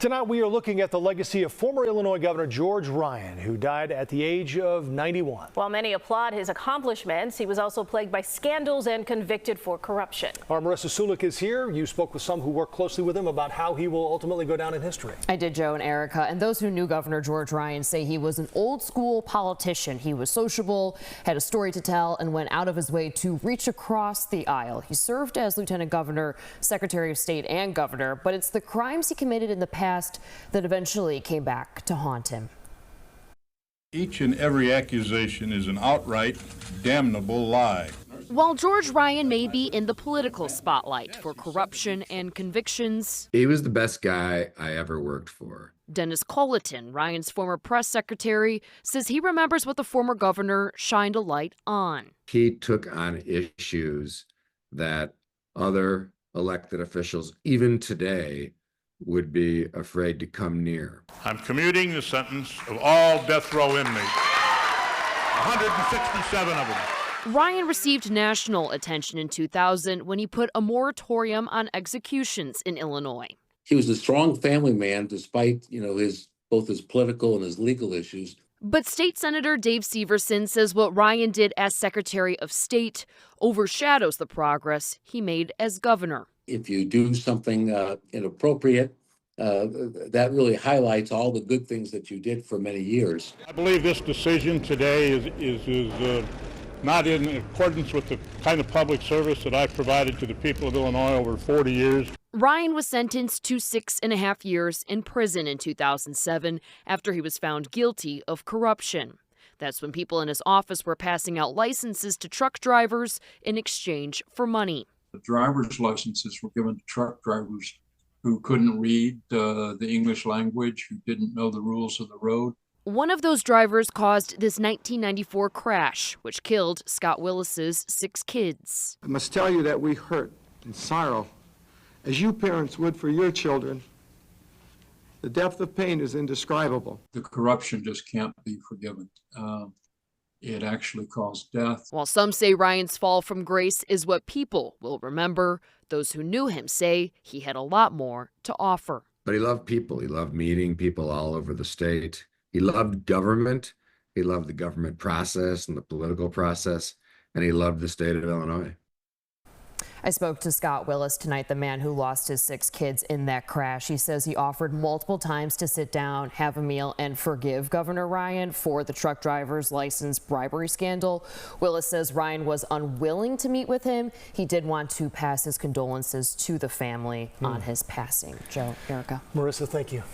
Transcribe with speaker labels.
Speaker 1: Tonight we are looking at the legacy of former Illinois Governor George Ryan, who died at the age of 91.
Speaker 2: While many applaud his accomplishments, he was also plagued by scandals and convicted for corruption.
Speaker 1: Our Marissa Sulik is here. You spoke with some who work closely with him about how he will ultimately go down in history.
Speaker 3: I did, Joe and Erica, and those who knew Governor George Ryan say he was an old school politician. He was sociable, had a story to tell, and went out of his way to reach across the aisle. He served as Lieutenant Governor, Secretary of State, and Governor, but it's the crimes he committed in the past that eventually came back to haunt him.
Speaker 4: Each and every accusation is an outright damnable lie.
Speaker 5: While George Ryan may be in the political spotlight for corruption and convictions,
Speaker 6: he was the best guy I ever worked for.
Speaker 5: Dennis Colleton, Ryan's former press secretary, says he remembers what the former governor shined a light on.
Speaker 6: He took on issues that other elected officials, even today, would be afraid to come near.
Speaker 4: I'm commuting the sentence of all death row inmates, 167 of them.
Speaker 5: Ryan received national attention in 2000 when he put a moratorium on executions in Illinois.
Speaker 7: He was a strong family man despite, both his political and his legal issues.
Speaker 5: But State Senator Dave Severson says what Ryan did as Secretary of State overshadows the progress he made as governor.
Speaker 7: If you do something inappropriate, that really highlights all the good things that you did for many years.
Speaker 4: I believe this decision today is not in accordance with the kind of public service that I've provided to the people of Illinois over 40 years.
Speaker 5: Ryan was sentenced to 6.5 years in prison in 2007 after he was found guilty of corruption. That's when people in his office were passing out licenses to truck drivers in exchange for money.
Speaker 8: The driver's licenses were given to truck drivers who couldn't read the English language, who didn't know the rules of the road.
Speaker 5: One of those drivers caused this 1994 crash, which killed Scott Willis's 6 kids.
Speaker 9: I must tell you that we hurt and sorrow, as you parents would for your children. The depth of pain is indescribable.
Speaker 8: The corruption just can't be forgiven. It actually caused death.
Speaker 5: While some say Ryan's fall from grace is what people will remember, those who knew him say he had a lot more to offer.
Speaker 6: But he loved people. He loved meeting people all over the state. He loved government. He loved the government process and the political process, and he loved the state of Illinois.
Speaker 3: I spoke to Scott Willis tonight, the man who lost his 6 kids in that crash. He says he offered multiple times to sit down, have a meal, and forgive Governor Ryan for the truck driver's license bribery scandal. Willis says Ryan was unwilling to meet with him. He did want to pass his condolences to the family on his passing. Joe, Erica.
Speaker 1: Marissa, thank you.